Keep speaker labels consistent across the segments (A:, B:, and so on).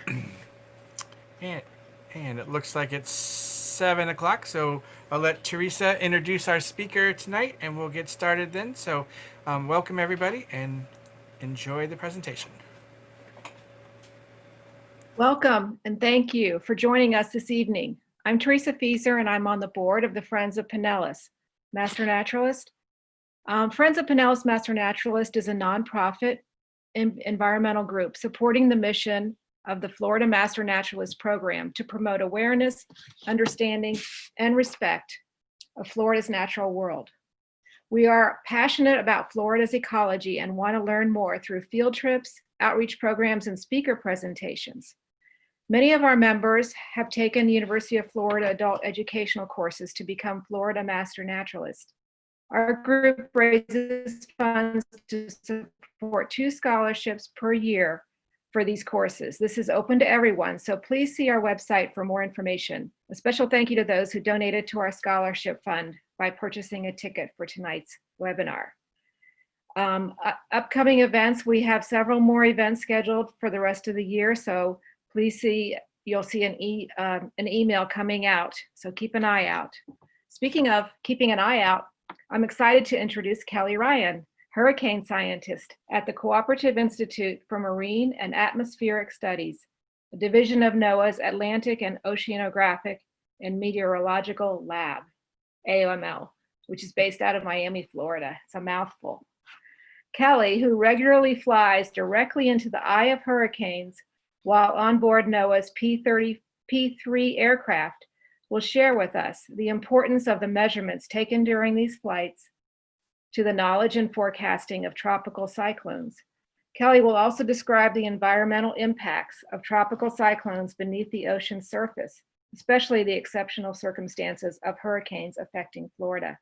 A: And, and it looks like it's 7 o'clock, so I'll let Teresa introduce our speaker tonight and we'll get started then. So, welcome everybody and enjoy the presentation.
B: Welcome and thank you for joining us this evening. I'm Teresa Fieser and I'm on the board of the Friends of Pinellas, Master Naturalist. Friends of Pinellas Master Naturalist is a nonprofit environmental group supporting the mission of the Florida Master Naturalist Program to promote awareness, understanding, and respect of Florida's natural world. We are passionate about Florida's ecology and want to learn more through field trips, outreach programs, and speaker presentations. Many of our members have taken the University of Florida adult educational courses to become Florida Master Naturalists. Our group raises funds to support 2 scholarships per year for these courses. This is open to everyone, so please see our website for more information. A special thank you to those who donated to our scholarship fund by purchasing a ticket for tonight's webinar. Upcoming events, we have several more events scheduled for the rest of the year, so please you'll see an email coming out, so keep an eye out. Speaking of keeping an eye out, I'm excited to introduce Kelly Ryan, hurricane scientist at the Cooperative Institute for Marine and Atmospheric Studies, a division of NOAA's Atlantic and Oceanographic and Meteorological Lab, AOML, which is based out of Miami, Florida. It's a mouthful. Kelly, who regularly flies directly into the eye of hurricanes while on board NOAA's P3 aircraft, will share with us the importance of the measurements taken during these flights to the knowledge and forecasting of tropical cyclones. Kelly will also describe the environmental impacts of tropical cyclones beneath the ocean surface, especially the exceptional circumstances of hurricanes affecting Florida.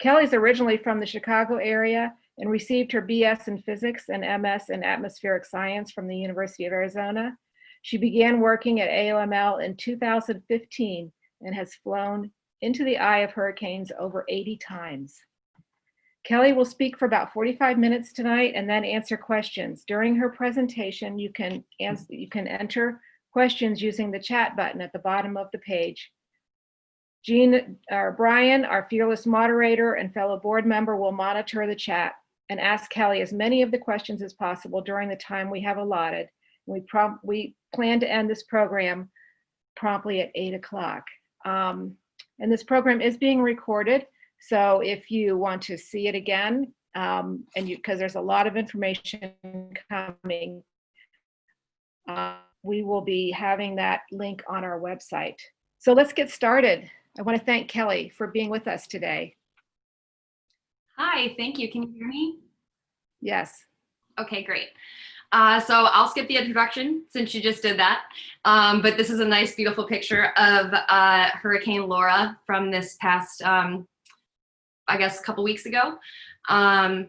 B: Kelly's originally from the Chicago area and received her BS in physics and MS in atmospheric science from the University of Arizona. She began working at AOML in 2015 and has flown into the eye of hurricanes over 80 times. Kelly will speak for about 45 minutes tonight and then answer questions. During her presentation, you can enter questions using the chat button at the bottom of the page. Brian, our fearless moderator and fellow board member, will monitor the chat and ask Kelly as many of the questions as possible during the time we have allotted. We plan to end this program promptly at 8 o'clock. And this program is being recorded, so if you want to see it again, because there's a lot of information coming, we will be having that link on our website. So let's get started. I want to thank Kelly for being with us today.
C: Hi, thank you. Can you hear me?
B: Yes.
C: Okay, great. So I'll skip the introduction since you just did that. But this is a nice, beautiful picture of Hurricane Laura from this past, I guess, a couple weeks ago. And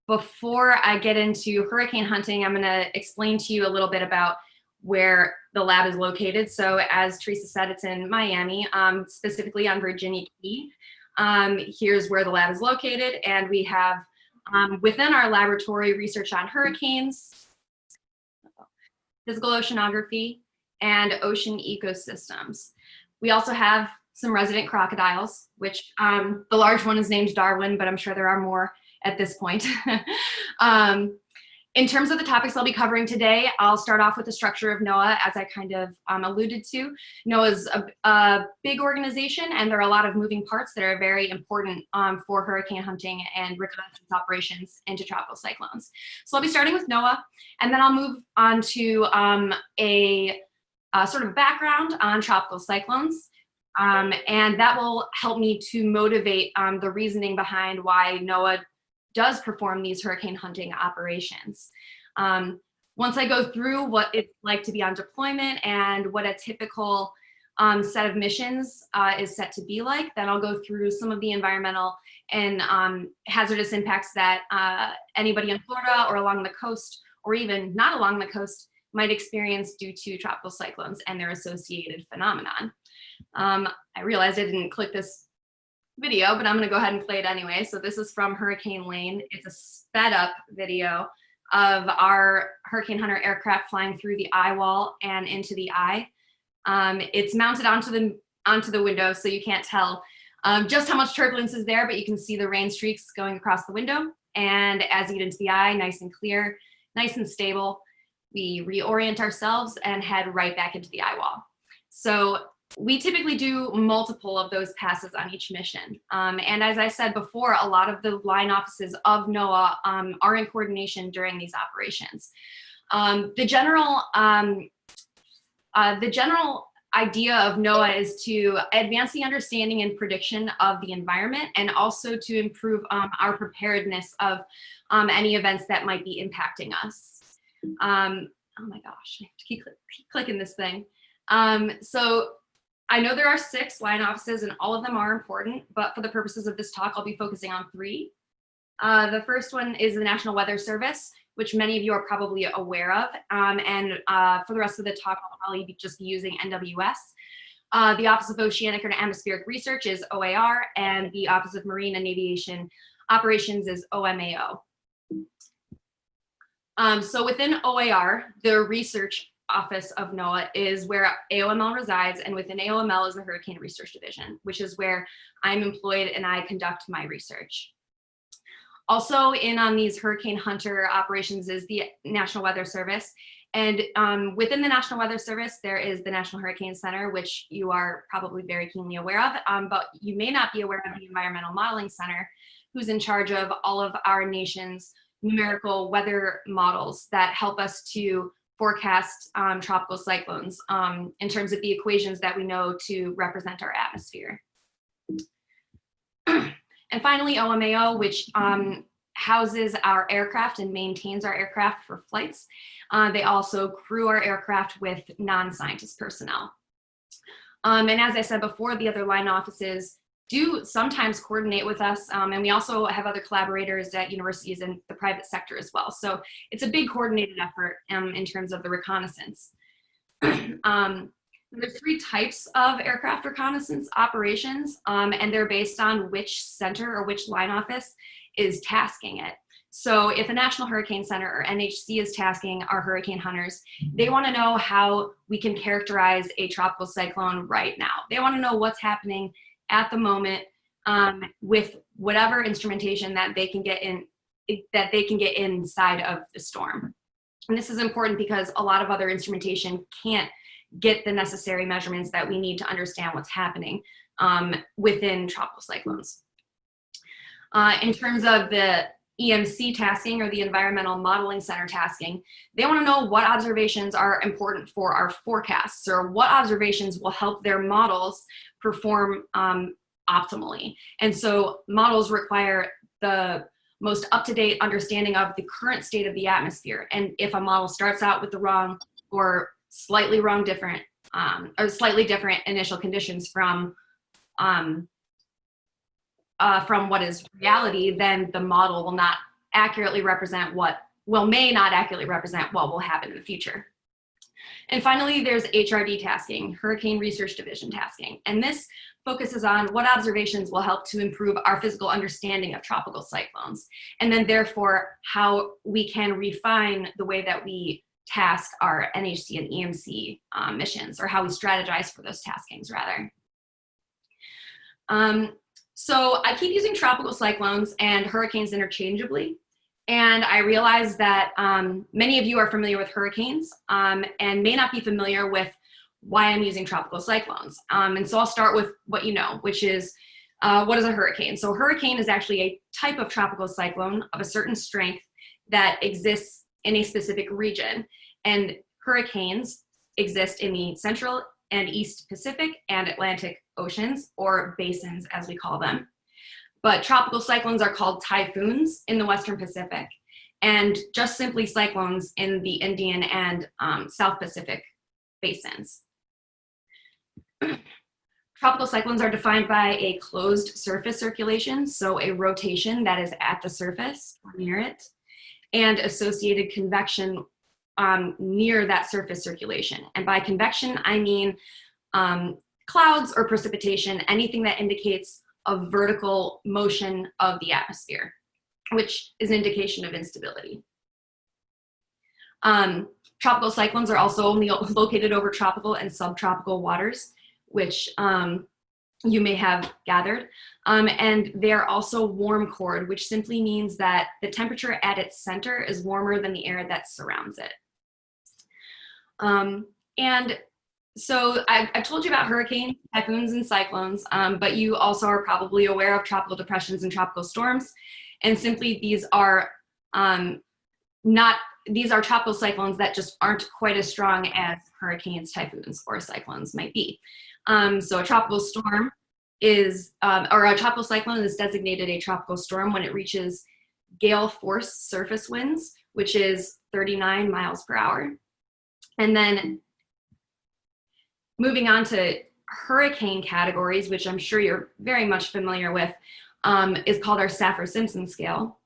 C: before I get into hurricane hunting, I'm going to explain to you a little bit about where the lab is located. So as Teresa said, it's in Miami, specifically on Virginia Key. Here's where the lab is located, and we have within our laboratory research on hurricanes, physical oceanography, and ocean ecosystems. We also have some resident crocodiles, which the large one is named Darwin, but I'm sure there are more at this point. In terms of the topics I'll be covering today, I'll start off with the structure of NOAA, as I kind of alluded to. NOAA is a big organization, and there are a lot of moving parts that are very important for hurricane hunting and reconnaissance operations into tropical cyclones. So I'll be starting with NOAA, and then I'll move on to a sort of background on tropical cyclones. And that will help me to motivate the reasoning behind why NOAA does perform these hurricane hunting operations. Once I go through what it's like to be on deployment and what a typical set of missions is set to be like, then I'll go through some of the environmental and hazardous impacts that anybody in Florida or along the coast, or even not along the coast, might experience due to tropical cyclones and their associated phenomenon. I realized I didn't click this video, but I'm gonna go ahead and play it anyway. So this is from Hurricane Lane. It's a sped up video of our Hurricane Hunter aircraft flying through the eye wall and into the eye. It's mounted onto the window, so you can't tell just how much turbulence is there, but you can see the rain streaks going across the window. And as you get into the eye, nice and clear, nice and stable, we reorient ourselves and head right back into the eye wall. So we typically do multiple of those passes on each mission. And as I said before, a lot of the line offices of NOAA are in coordination during these operations. The general idea of NOAA is to advance the understanding and prediction of the environment, and also to improve our preparedness of any events that might be impacting us. Oh my gosh, I have to keep clicking this thing. So I know there are 6 line offices and all of them are important, but for the purposes of this talk, I'll be focusing on 3. The first one is the National Weather Service, which many of you are probably aware of. And for the rest of the talk, I'll probably just be using NWS. The Office of Oceanic and Atmospheric Research is OAR, and the Office of Marine and Aviation Operations is OMAO. So within OAR, the research office of NOAA is where AOML resides, and within AOML is the Hurricane Research Division, which is where I'm employed and I conduct my research. Also in on these Hurricane Hunter operations is the National Weather Service. And within the National Weather Service, there is the National Hurricane Center, which you are probably very keenly aware of, but you may not be aware of the Environmental Modeling Center, who's in charge of all of our nation's numerical weather models that help us to forecast tropical cyclones in terms of the equations that we know to represent our atmosphere. And finally, OMAO, which houses our aircraft and maintains our aircraft for flights. They also crew our aircraft with non-scientist personnel. And as I said before, the other line offices do sometimes coordinate with us, and we also have other collaborators at universities and the private sector as well. So it's a big coordinated effort in terms of the reconnaissance. There's 3 types of aircraft reconnaissance operations, and they're based on which center or which line office is tasking it. So if a National Hurricane Center or NHC is tasking our hurricane hunters, they want to know how we can characterize a tropical cyclone right now. They want to know what's happening at the moment with whatever instrumentation that they can get inside of the storm. And this is important because a lot of other instrumentation can't get the necessary measurements that we need to understand what's happening within tropical cyclones. In terms of the EMC tasking, or the Environmental Modeling Center tasking, they want to know what observations are important for our forecasts, or what observations will help their models perform optimally. And so models require the most up-to-date understanding of the current state of the atmosphere. And if a model starts out with the wrong or slightly different initial conditions from what is reality, then the model will not accurately represent may not accurately represent what will happen in the future. And finally, there's HRD tasking, Hurricane Research Division tasking. And this focuses on what observations will help to improve our physical understanding of tropical cyclones, and then therefore how we can refine the way that we task our NHC and EMC missions, or how we strategize for those taskings rather. So I keep using tropical cyclones and hurricanes interchangeably. And I realize that many of you are familiar with hurricanes and may not be familiar with why I'm using tropical cyclones. And so I'll start with what you know, which is what is a hurricane? So a hurricane is actually a type of tropical cyclone of a certain strength that exists in a specific region. And hurricanes exist in the Central and East Pacific and Atlantic Oceans, or basins as we call them. But tropical cyclones are called typhoons in the Western Pacific, and just simply cyclones in the Indian and South Pacific basins. Tropical cyclones are defined by a closed surface circulation, so a rotation that is at the surface or near it, and associated convection near that surface circulation. And by convection, I mean clouds or precipitation, anything that indicates a vertical motion of the atmosphere, which is an indication of instability. Tropical cyclones are also only located over tropical and subtropical waters, which you may have gathered. And they're also warm cored, which simply means that the temperature at its center is warmer than the air that surrounds it. And so I've told you about hurricanes, typhoons, and cyclones, but you also are probably aware of tropical depressions and tropical storms. And simply these are tropical cyclones that just aren't quite as strong as hurricanes, typhoons, or cyclones might be. So a tropical storm is, or a tropical cyclone is designated a tropical storm when it reaches gale force surface winds, which is 39 miles per hour. And then moving on to hurricane categories, which I'm sure you're very much familiar with, is called our Saffir-Simpson scale.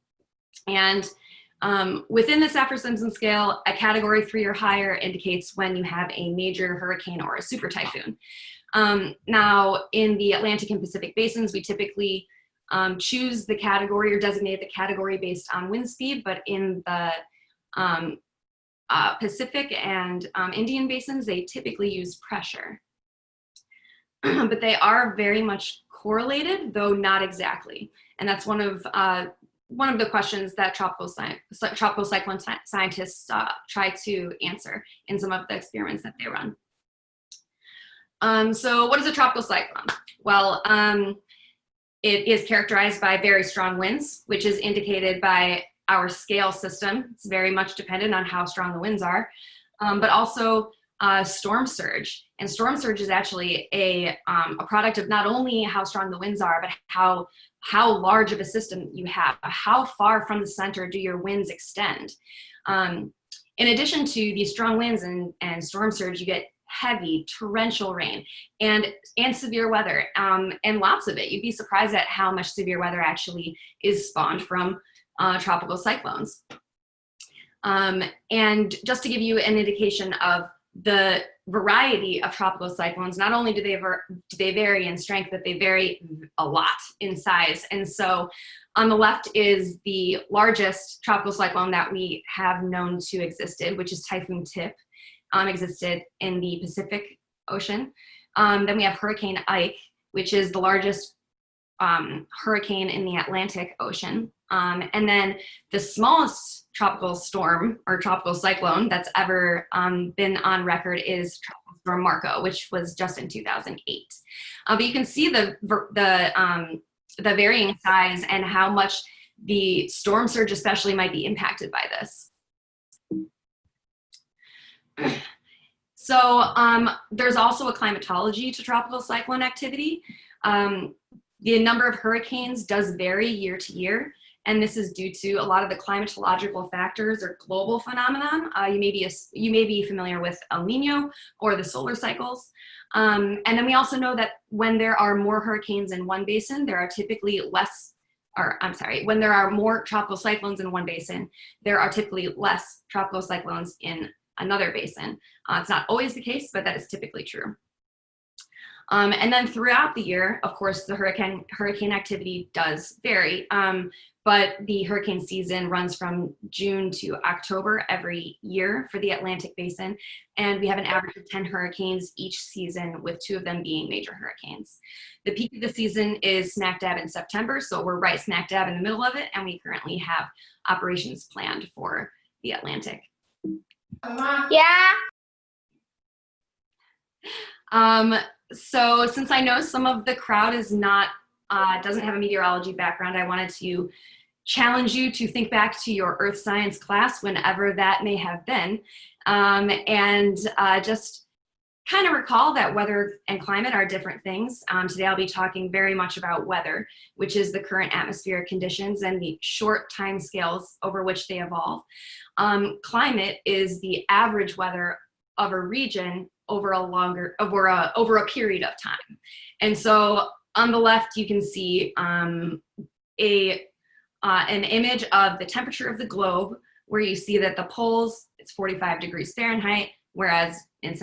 C: And within the Saffir-Simpson scale, a category 3 or higher indicates when you have a major hurricane or a super typhoon. Now, in the Atlantic and Pacific basins, we typically choose the category or designate the category based on wind speed, but in the Pacific and Indian basins, they typically use pressure. But they are very much correlated, though not exactly. And that's one of the questions that tropical cyclone scientists try to answer in some of the experiments that they run. So what is a tropical cyclone? Well, it is characterized by very strong winds, which is indicated by our scale system. It's very much dependent on how strong the winds are, but also storm surge. And storm surge is actually a product of not only how strong the winds are, but how large of a system you have. How far from the center do your winds extend? In addition to these strong winds and storm surge, you get heavy torrential rain and severe weather, and lots of it. You'd be surprised at how much severe weather actually is spawned from tropical cyclones. And just to give you an indication of the variety of tropical cyclones, not only do they vary in strength, but they vary a lot in size. And so on the left is the largest tropical cyclone that we have known to existed, which is Typhoon Tip, existed in the Pacific Ocean. Then we have Hurricane Ike, which is the largest hurricane in the Atlantic Ocean. And then the smallest tropical storm or tropical cyclone that's ever been on record is Tropical Storm Marco, which was just in 2008. But you can see the varying size and how much the storm surge especially might be impacted by this. So there's also a climatology to tropical cyclone activity. The number of hurricanes does vary year to year, and this is due to a lot of the climatological factors or global phenomenon. You may be familiar with El Nino or the solar cycles. And then we also know that when there are more hurricanes in one basin, there are typically when there are more tropical cyclones in one basin, there are typically less tropical cyclones in another basin. It's not always the case, but that is typically true. And then throughout the year, of course, the hurricane activity does vary, but the hurricane season runs from June to October every year for the Atlantic Basin, and we have an average of 10 hurricanes each season, with 2 of them being major hurricanes. The peak of the season is smack dab in September, so we're right smack dab in the middle of it, and we currently have operations planned for the Atlantic.
D: Yeah.
C: So since I know some of the crowd is not, doesn't have a meteorology background, I wanted to challenge you to think back to your earth science class, whenever that may have been, and just kind of recall that weather and climate are different things. Today I'll be talking very much about weather, which is the current atmospheric conditions and the short time scales over which they evolve. Climate is the average weather of a region over a period of time. And so on the left, you can see an image of the temperature of the globe, where you see that the poles, it's 45 degrees Fahrenheit, whereas in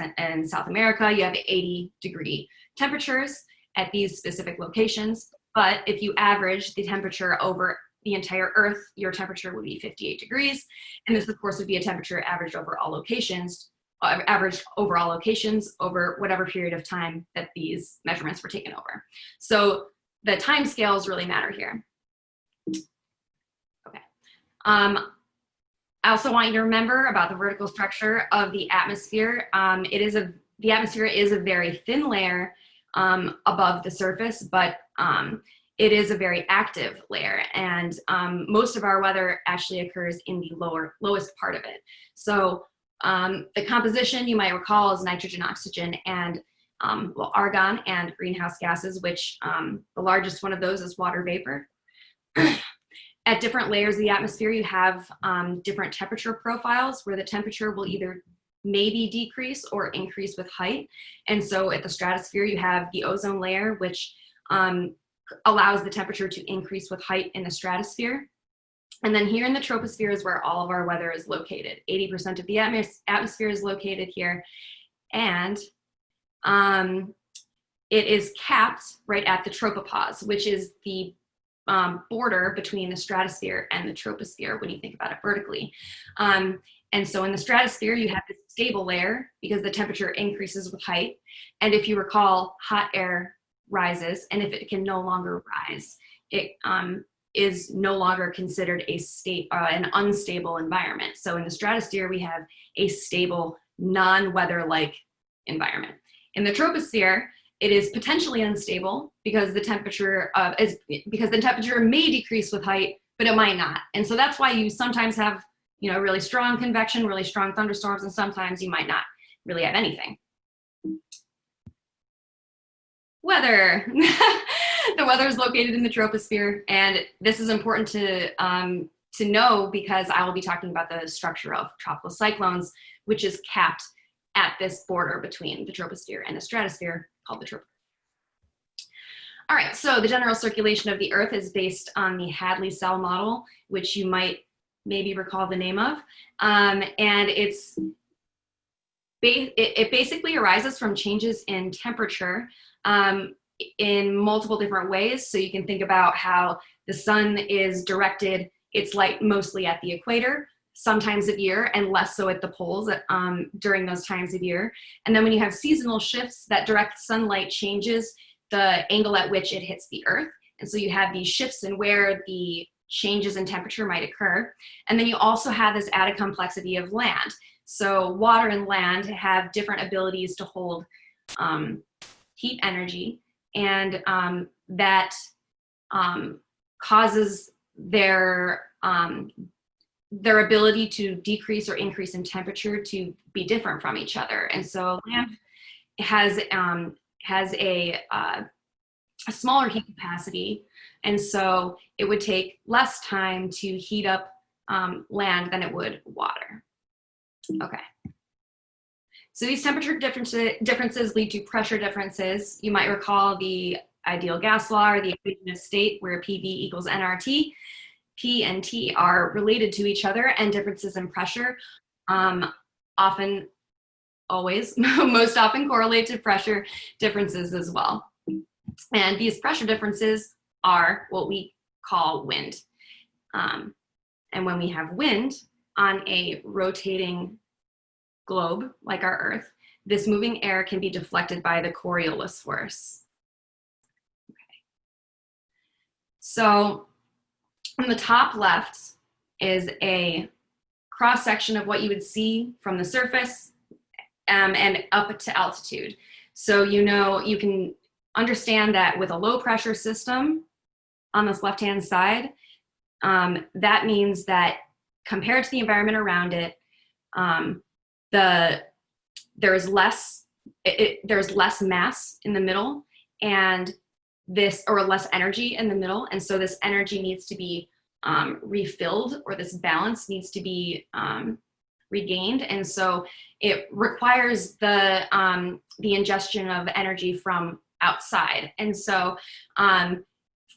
C: South America, you have 80-degree temperatures at these specific locations. But if you average the temperature over the entire Earth, your temperature would be 58 degrees. And this, of course, would be a temperature averaged over all locations, over whatever period of time that these measurements were taken over. So the time scales really matter here. Okay. I also want you to remember about the vertical structure of the atmosphere. The atmosphere is a very thin layer above the surface, but it is a very active layer, and most of our weather actually occurs in the lowest part of it. So the composition, you might recall, is nitrogen, oxygen, and argon and greenhouse gases, which the largest one of those is water vapor. At different layers of the atmosphere, you have different temperature profiles where the temperature will either maybe decrease or increase with height. And so at the stratosphere, you have the ozone layer, which allows the temperature to increase with height in the stratosphere. And then here in the troposphere is where all of our weather is located. 80% of the atmosphere is located here. And it is capped right at the tropopause, which is the border between the stratosphere and the troposphere when you think about it vertically. And so in the stratosphere, you have this stable layer because the temperature increases with height. And if you recall, hot air rises, and if it can no longer rise, it is no longer considered an unstable environment. So in the stratosphere, we have a stable, non-weather-like environment. In the troposphere, it is potentially unstable because the temperature may decrease with height, but it might not. And so that's why you sometimes have, really strong convection, really strong thunderstorms, and sometimes you might not really have anything. Weather. The weather is located in the troposphere, and this is important to know because I will be talking about the structure of tropical cyclones, which is capped at this border between the troposphere and the stratosphere, called the troposphere. All right, so the general circulation of the Earth is based on the Hadley cell model, which you might maybe recall the name of, and it basically arises from changes in temperature in multiple different ways. So you can think about how the sun is directed its light mostly at the equator some times of year, and less so at the poles during those times of year. And then when you have seasonal shifts, that direct sunlight changes the angle at which it hits the Earth. And so you have these shifts in where the changes in temperature might occur. And then you also have this added complexity of land. So water and land have different abilities to hold heat energy, and that causes their ability to decrease or increase in temperature to be different from each other. And so land has a smaller heat capacity, and so it would take less time to heat up land than it would water. Okay. So these temperature differences lead to pressure differences. You might recall the ideal gas law, or the equation of state, where PV equals nRT. P and T are related to each other, and differences in pressure most often correlate to pressure differences as well. And these pressure differences are what we call wind. And when we have wind on a rotating globe like our Earth, this moving air can be deflected by the Coriolis force. Okay. So on the top left is a cross section of what you would see from the surface and up to altitude. So you can understand that with a low pressure system on this left-hand side, that means that compared to the environment around it, there's less mass in the middle, and less energy in the middle, and so this energy needs to be refilled, or this balance needs to be regained, and so it requires the ingestion of energy from outside. And so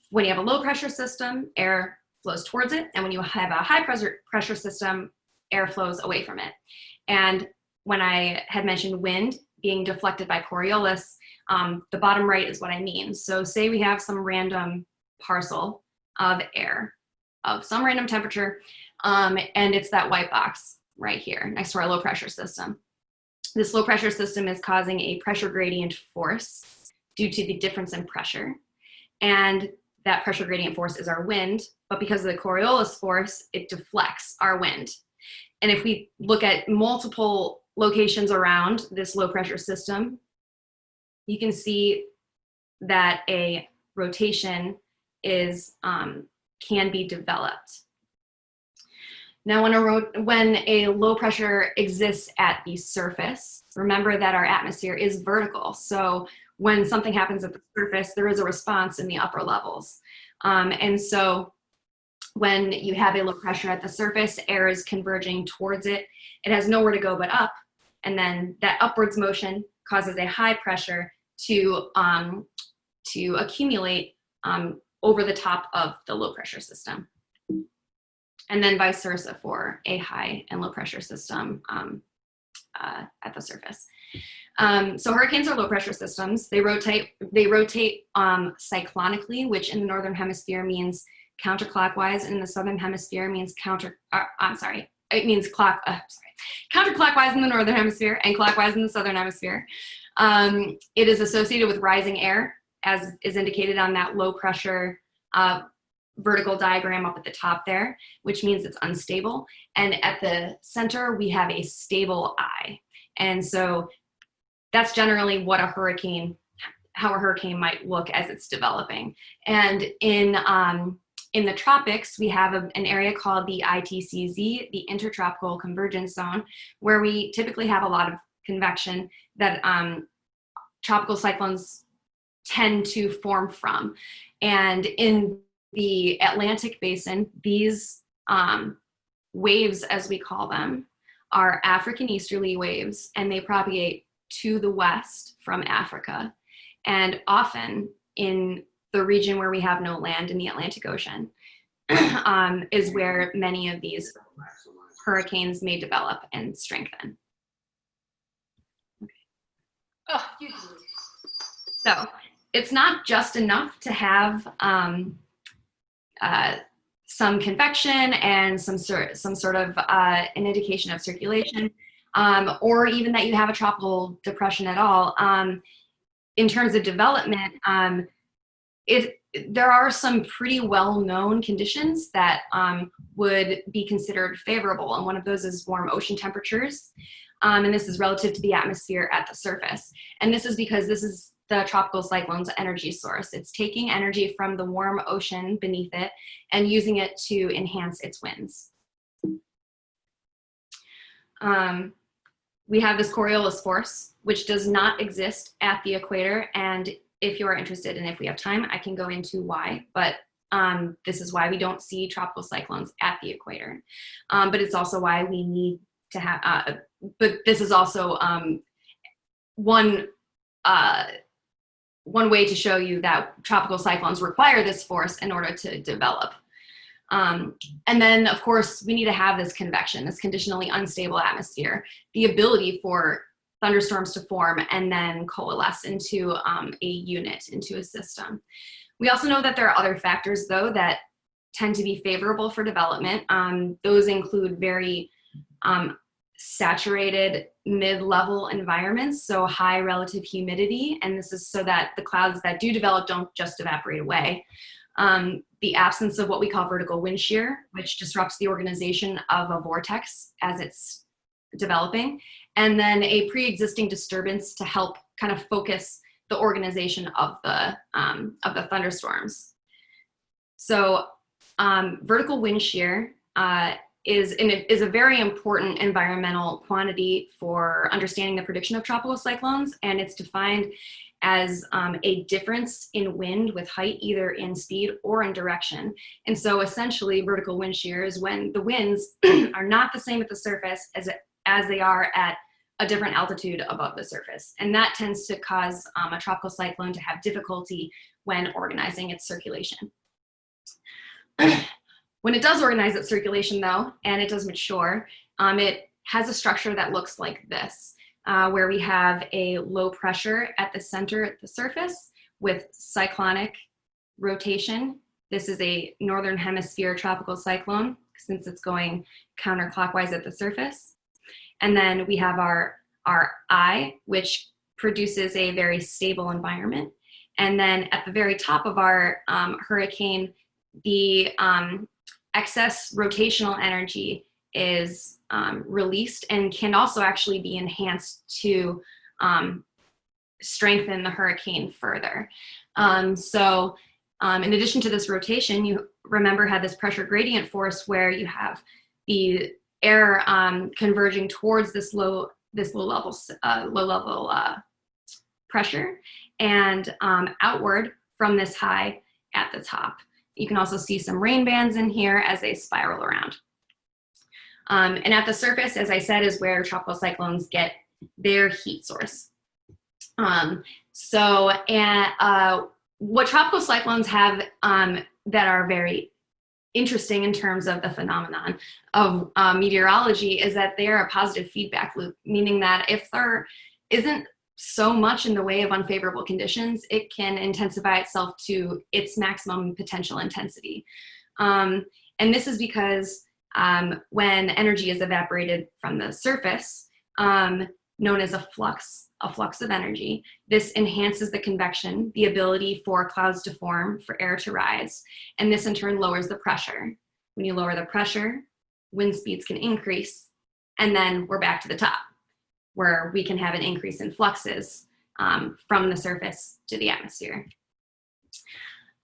C: when you have a low pressure system, air flows towards it, and when you have a high pressure system, air flows away from it. And when I had mentioned wind being deflected by Coriolis, the bottom right is what I mean. So say we have some random parcel of air, some random temperature, and it's that white box right here next to our low pressure system. This low pressure system is causing a pressure gradient force due to the difference in pressure, and that pressure gradient force is our wind, but because of the Coriolis force, it deflects our wind. And if we look at multiple locations around this low pressure system, you can see that a rotation is can be developed. Now, when a low pressure exists at the surface, remember that our atmosphere is vertical. So when something happens at the surface, there is a response in the upper levels. And so when you have a low pressure at the surface, air is converging towards it. It has nowhere to go but up. And then that upwards motion causes a high pressure to accumulate over the top of the low pressure system. And then vice versa for a high and low pressure system at the surface. So hurricanes are low pressure systems. They rotate cyclonically, which in the northern hemisphere means counterclockwise, and in the southern hemisphere means counterclockwise in the northern hemisphere and clockwise in the southern hemisphere. It is associated with rising air, as is indicated on that low pressure vertical diagram up at the top there, which means it's unstable. And at the center, we have a stable eye. And so that's generally what how a hurricane might look as it's developing. And in the tropics, we have an area called the ITCZ, the Intertropical Convergence Zone, where we typically have a lot of convection that tropical cyclones tend to form from. And in the Atlantic basin, these waves, as we call them, are African easterly waves, and they propagate to the west from Africa. And often in the region where we have no land in the Atlantic Ocean is where many of these hurricanes may develop and strengthen. Okay. So it's not just enough to have some convection and some sort of an indication of circulation, or even that you have a tropical depression at all. In terms of development, there are some pretty well-known conditions that would be considered favorable, and one of those is warm ocean temperatures, and this is relative to the atmosphere at the surface. And this is because this is the tropical cyclone's energy source. It's taking energy from the warm ocean beneath it and using it to enhance its winds. We have this Coriolis force, which does not exist at the equator. And if you are interested, and if we have time, I can go into why, but this is why we don't see tropical cyclones at the equator. But it's also why we need to have, but this is also one way to show you that tropical cyclones require this force in order to develop. And then, of course, we need to have this convection, this conditionally unstable atmosphere, the ability for thunderstorms to form and then coalesce into a unit, into a system. We also know that there are other factors, though, that tend to be favorable for development. Those include very saturated mid-level environments, so high relative humidity, and this is so that the clouds that do develop don't just evaporate away. The absence of what we call vertical wind shear, which disrupts the organization of a vortex as it's developing, and then a pre-existing disturbance to help kind of focus the organization of the thunderstorms. So vertical wind shear is a very important environmental quantity for understanding the prediction of tropical cyclones, and it's defined as a difference in wind with height, either in speed or in direction. And so essentially vertical wind shear is when the winds are not the same at the surface as they are at a different altitude above the surface. And that tends to cause a tropical cyclone to have difficulty when organizing its circulation. When it does organize its circulation, though, and it does mature, it has a structure that looks like this, where we have a low pressure at the center at the surface with cyclonic rotation This is a northern hemisphere tropical cyclone since it's going counterclockwise at the surface. And then we have our eye, which produces a very stable environment. And then at the very top of our hurricane, the excess rotational energy is released and can also actually be enhanced to strengthen the hurricane further. In addition to this rotation, you remember had this pressure gradient force where you have the air converging towards this low level pressure and outward from this high at the top. You can also see some rain bands in here as they spiral around. And at the surface, as I said, is where tropical cyclones get their heat source. What tropical cyclones have that are very interesting in terms of the phenomenon of meteorology is that they are a positive feedback loop, meaning that if there isn't so much in the way of unfavorable conditions, it can intensify itself to its maximum potential intensity. And this is because when energy is evaporated from the surface, known as a flux of energy, this enhances the convection, the ability for clouds to form, for air to rise, and this in turn lowers the pressure. When you lower the pressure, wind speeds can increase, and then we're back to the top, where we can have an increase in fluxes from the surface to the atmosphere.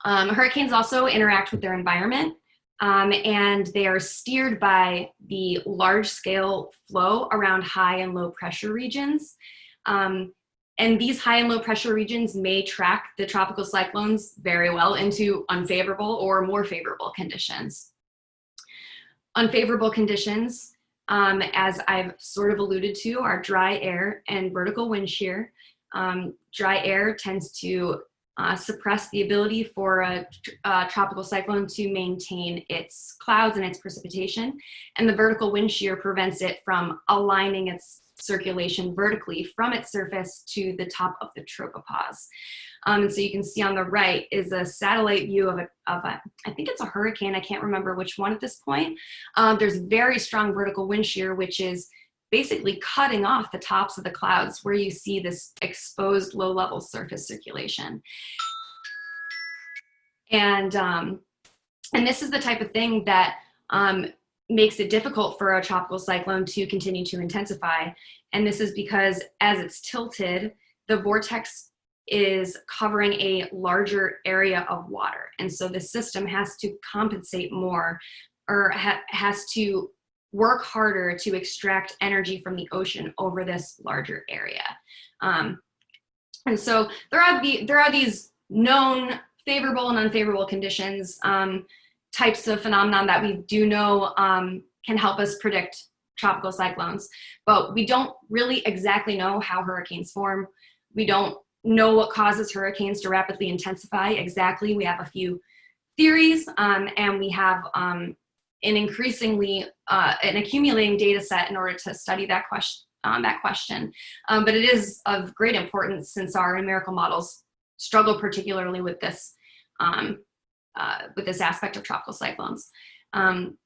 C: Hurricanes also interact with their environment, and they are steered by the large-scale flow around high and low pressure regions. And these high and low pressure regions may track the tropical cyclones very well into unfavorable or more favorable conditions. Unfavorable conditions, as I've sort of alluded to, are dry air and vertical wind shear. Dry air tends to suppress the ability for a tropical cyclone to maintain its clouds and its precipitation, and the vertical wind shear prevents it from aligning its circulation vertically from its surface to the top of the tropopause. And so you can see on the right is a satellite view of I think it's a hurricane, I can't remember which one at this point. There's very strong vertical wind shear, which is basically cutting off the tops of the clouds where you see this exposed low-level surface circulation. And this is the type of thing that makes it difficult for a tropical cyclone to continue to intensify. And this is because as it's tilted, the vortex is covering a larger area of water. And so the system has to compensate more, or has to work harder to extract energy from the ocean over this larger area. And so there are these known favorable and unfavorable conditions, types of phenomenon that we do know can help us predict tropical cyclones, but we don't really exactly know how hurricanes form. We don't know what causes hurricanes to rapidly intensify exactly. We have a few theories, and we have an accumulating data set in order to study that question. But it is of great importance since our numerical models struggle particularly with this aspect of tropical cyclones.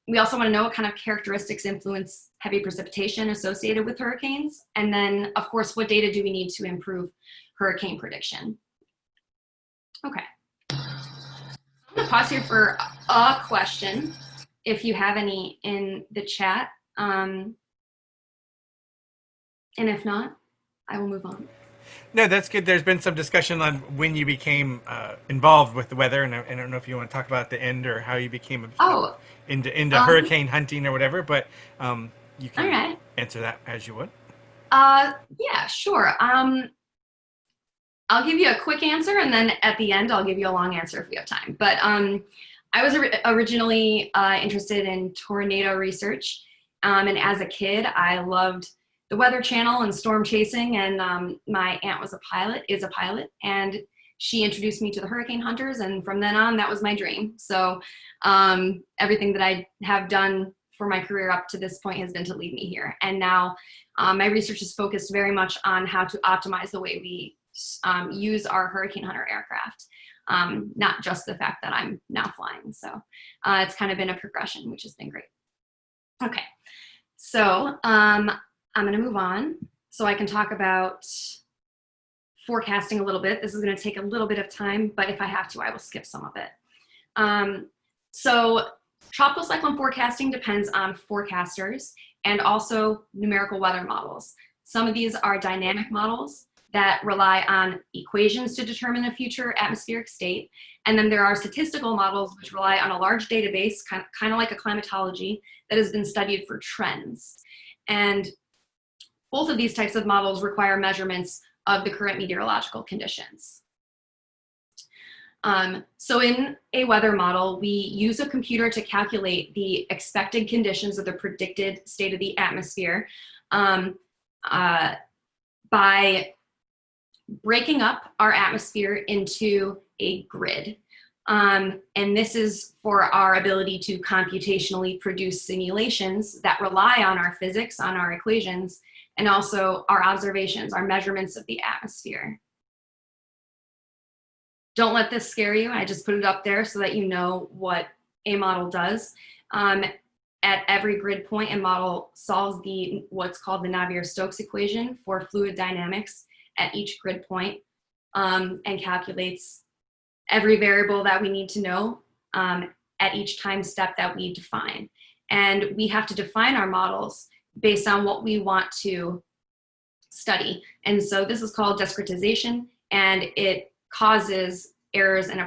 C: We also want to know what kind of characteristics influence heavy precipitation associated with hurricanes. And then, of course, what data do we need to improve hurricane prediction? Okay. I'm going to pause here for a question, if you have any in the chat. And if not, I will move on.
A: No, that's good. There's been some discussion on when you became involved with the weather, and I don't know if you want to talk about the end or how you became into hurricane hunting or whatever, but you can answer that as you would.
C: Yeah, sure. I'll give you a quick answer, and then at the end, I'll give you a long answer if we have time. But I was originally interested in tornado research, and as a kid, I loved the Weather Channel and storm chasing, and my aunt is a pilot, and she introduced me to the hurricane hunters, and from then on, that was my dream. So everything that I have done for my career up to this point has been to lead me here. And now my research is focused very much on how to optimize the way we use our hurricane hunter aircraft. not just the fact that I'm now flying. So it's kind of been a progression, which has been great. Okay, so I'm going to move on so I can talk about forecasting a little bit. This is going to take a little bit of time, but if I have to, I will skip some of it. So tropical cyclone forecasting depends on forecasters and also numerical weather models. Some of these are dynamic models that rely on equations to determine the future atmospheric state. And then there are statistical models which rely on a large database, kind of like a climatology, that has been studied for trends. And both of these types of models require measurements of the current meteorological conditions. So in a weather model, we use a computer to calculate the expected conditions of the predicted state of the atmosphere by breaking up our atmosphere into a grid. And this is for our ability to computationally produce simulations that rely on our physics, on our equations, and also our observations, our measurements of the atmosphere. Don't let this scare you. I just put it up there so that you know what a model does. At every grid point, a model solves what's called the Navier-Stokes equation for fluid dynamics at each grid point, and calculates every variable that we need to know at each time step that we define. And we have to define our models based on what we want to study. And so this is called discretization, and it causes errors and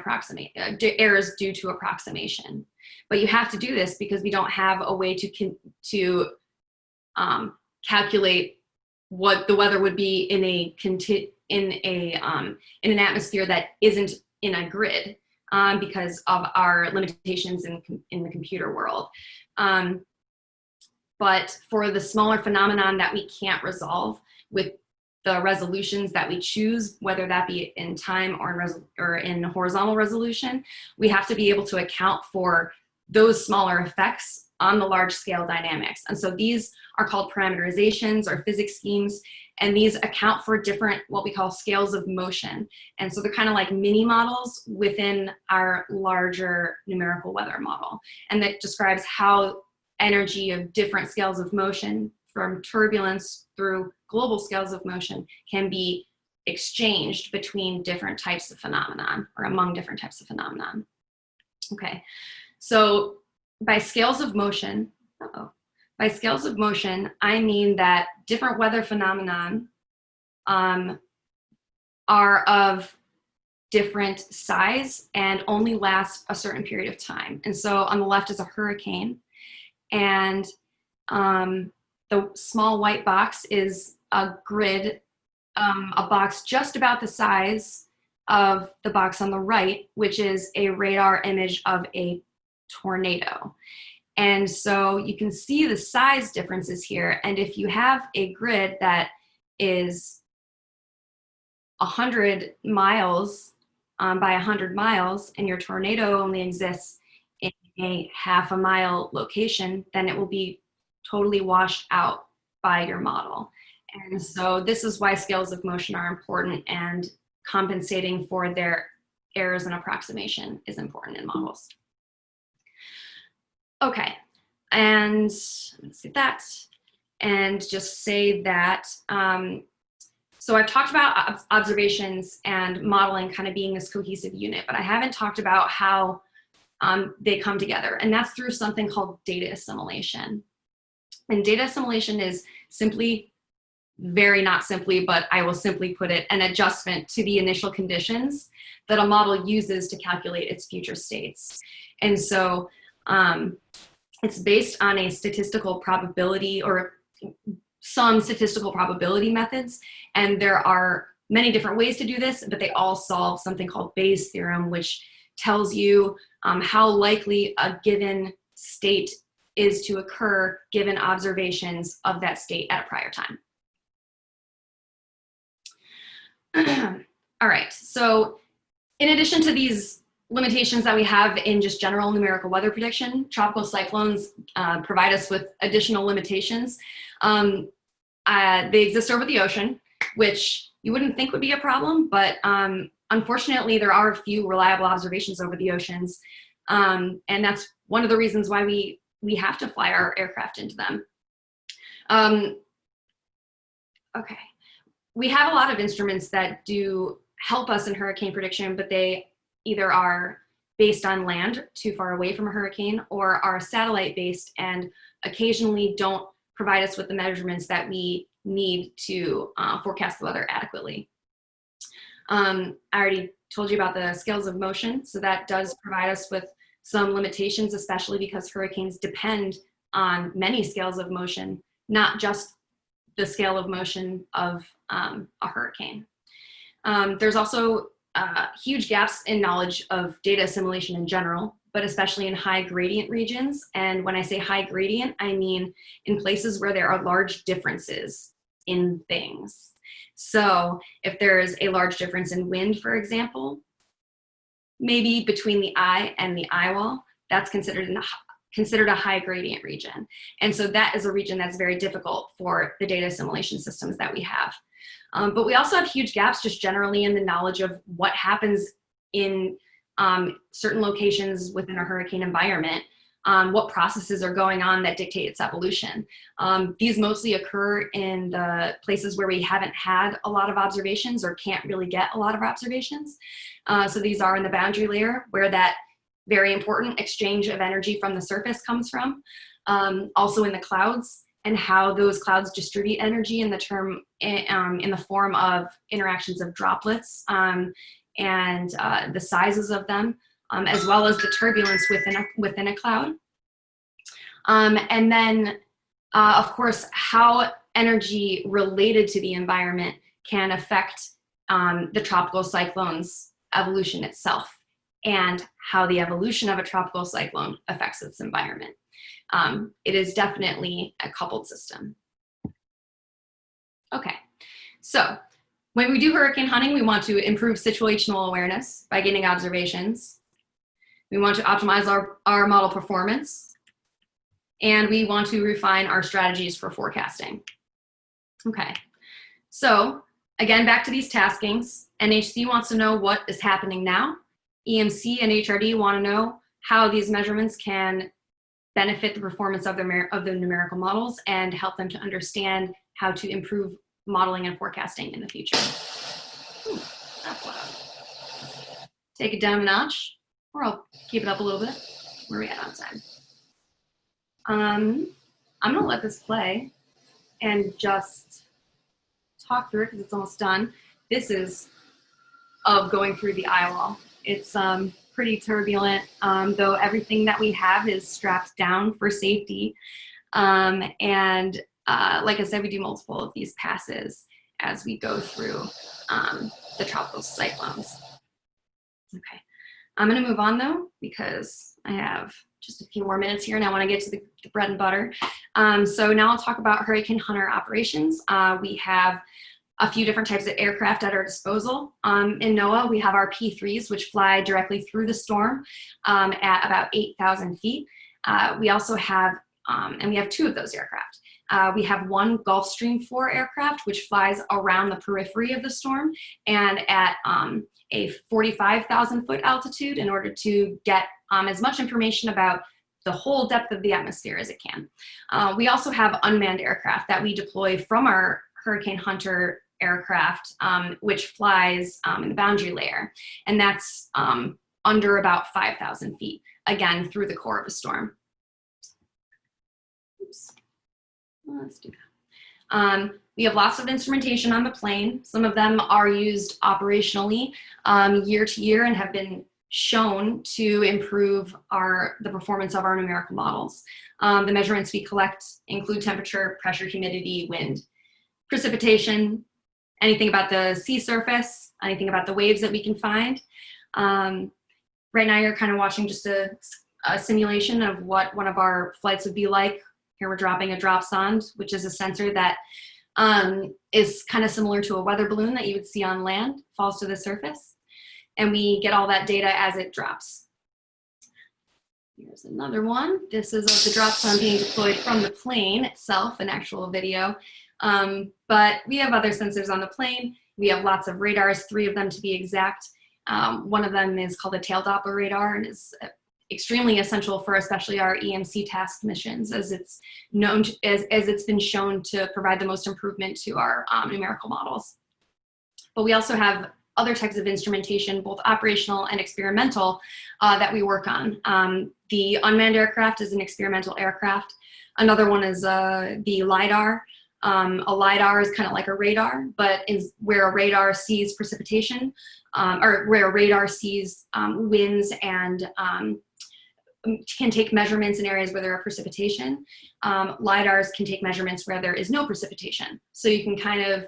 C: errors due to approximation. But you have to do this because we don't have a way to calculate what the weather would be in an atmosphere that isn't in a grid because of our limitations in the computer world. But for the smaller phenomenon that we can't resolve with the resolutions that we choose, whether that be in time or in horizontal resolution, we have to be able to account for those smaller effects on the large scale dynamics. And so these are called parameterizations or physics schemes, and these account for different, what we call scales of motion. And so they're kind of like mini models within our larger numerical weather model. And that describes how energy of different scales of motion, from turbulence through global scales of motion, can be exchanged between different types of phenomenon or among different types of phenomenon. Okay, so by scales of motion, I mean that different weather phenomenon are of different size and only last a certain period of time. And so on the left is a hurricane, and the small white box is a grid, a box just about the size of the box on the right, which is a radar image of a tornado. And so you can see the size differences here. And if you have a grid that is 100 miles by 100 miles, and your tornado only exists in a half a mile location, then it will be totally washed out by your model. And so this is why scales of motion are important, and compensating for their errors and approximation is important in models. Okay, and let's get that, and just say that, so I've talked about observations and modeling kind of being this cohesive unit, but I haven't talked about how they come together, and that's through something called data assimilation. And data assimilation is simply, very not simply, but I will simply put it, an adjustment to the initial conditions that a model uses to calculate its future states. And so it's based on a statistical probability or some statistical probability methods. And there are many different ways to do this, but they all solve something called Bayes' theorem, which tells you how likely a given state is to occur given observations of that state at a prior time. All right, so in addition to these limitations that we have in just general numerical weather prediction, tropical cyclones provide us with additional limitations. They exist over the ocean, which you wouldn't think would be a problem, but unfortunately, there are a few reliable observations over the oceans. And that's one of the reasons why we have to fly our aircraft into them. Okay. We have a lot of instruments that do help us in hurricane prediction, but they either are based on land too far away from a hurricane or are satellite based and occasionally don't provide us with the measurements that we need to forecast the weather adequately. I already told you about the scales of motion, so that does provide us with some limitations, especially because hurricanes depend on many scales of motion, not just the scale of motion of a hurricane. There's also huge gaps in knowledge of data assimilation in general, but especially in high gradient regions. And when I say high gradient, I mean in places where there are large differences in things. So if there's a large difference in wind, for example, maybe between the eye and the eye wall, that's considered a high gradient region. And so that is a region that's very difficult for the data assimilation systems that we have. But we also have huge gaps just generally in the knowledge of what happens in certain locations within a hurricane environment, what processes are going on that dictate its evolution. These mostly occur in the places where we haven't had a lot of observations or can't really get a lot of observations. So these are in the boundary layer where that very important exchange of energy from the surface comes from. Also in the clouds, and how those clouds distribute energy in the form of interactions of droplets and the sizes of them, as well as the turbulence within a cloud. And then, of course, how energy related to the environment can affect the tropical cyclone's evolution itself, and how the evolution of a tropical cyclone affects its environment. It is definitely a coupled system. Okay, so when we do hurricane hunting, we want to improve situational awareness by getting observations. We want to optimize our model performance, and we want to refine our strategies for forecasting. Okay, so again, back to these taskings. NHC wants to know what is happening now. EMC and HRD want to know how these measurements can benefit the performance of the numerical models and help them to understand how to improve modeling and forecasting in the future. Ooh, that's loud. Take it down a notch, or I'll keep it up a little bit. Where are we at on time? I'm gonna let this play and just talk through it because it's almost done. This is of going through the eye wall. It's pretty turbulent, though everything that we have is strapped down for safety. Like I said, we do multiple of these passes as we go through the tropical cyclones. Okay, I'm gonna move on though, because I have just a few more minutes here and I wanna get to the bread and butter. So now I'll talk about hurricane hunter operations. We have a few different types of aircraft at our disposal. In NOAA, we have our P3s, which fly directly through the storm at about 8,000 feet. We also have, and we have two of those aircraft. We have one Gulfstream 4 aircraft, which flies around the periphery of the storm and at a 45,000 foot altitude in order to get as much information about the whole depth of the atmosphere as it can. We also have unmanned aircraft that we deploy from our Hurricane Hunter aircraft, which flies in the boundary layer, and that's under about 5,000 feet, again, through the core of a storm. Oops. Let's do that. We have lots of instrumentation on the plane. Some of them are used operationally year to year and have been shown to improve the performance of our numerical models. The measurements we collect include temperature, pressure, humidity, wind, precipitation, anything about the sea surface, anything about the waves that we can find. Right now you're kind of watching just a simulation of what one of our flights would be like. Here we're dropping a dropsonde, which is a sensor that is kind of similar to a weather balloon that you would see on land, falls to the surface. And we get all that data as it drops. Here's another one. This is of the dropsonde being deployed from the plane itself, an actual video. But we have other sensors on the plane. We have lots of radars, 3 of them to be exact. One of them is called a tail Doppler radar and is extremely essential for especially our EMC task missions, as it's known to, as it's been shown to provide the most improvement to our numerical models. But we also have other types of instrumentation, both operational and experimental, that we work on. The unmanned aircraft is an experimental aircraft. Another one is the LiDAR. A LiDAR is kind of like a radar, but is where a radar sees precipitation, or where a radar sees winds and can take measurements in areas where there are precipitation. LiDARs can take measurements where there is no precipitation. So you can kind of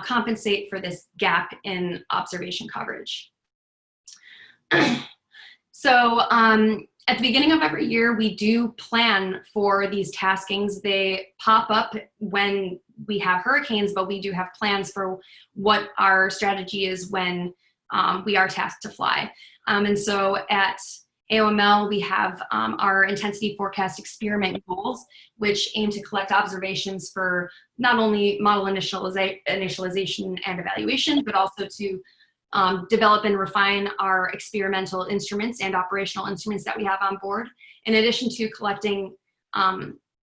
C: compensate for this gap in observation coverage. So at the beginning of every year, we do plan for these taskings. They pop up when we have hurricanes, but we do have plans for what our strategy is when we are tasked to fly. And so at AOML, we have our intensity forecast experiment goals, which aim to collect observations for not only model initialization and evaluation, but also to develop and refine our experimental instruments and operational instruments that we have on board, in addition to collecting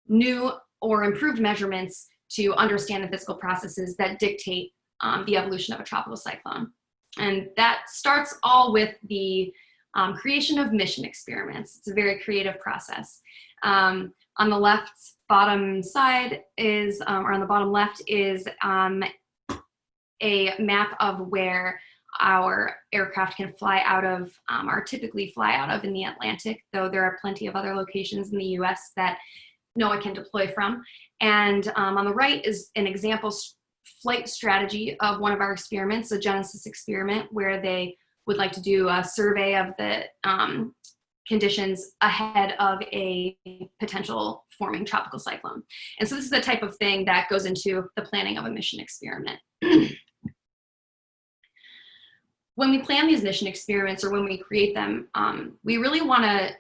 C: new or improved measurements to understand the physical processes that dictate the evolution of a tropical cyclone. And that starts all with the creation of mission experiments. It's a very creative process. On the left bottom side is, or on the bottom left is a map of where our aircraft can fly out of, or typically fly out of in the Atlantic, though there are plenty of other locations in the US that NOAA can deploy from. And on the right is an example flight strategy of one of our experiments, a Genesis experiment, where they would like to do a survey of the conditions ahead of a potential forming tropical cyclone. And so this is the type of thing that goes into the planning of a mission experiment. When we plan these mission experiments, or when we create them, we really want to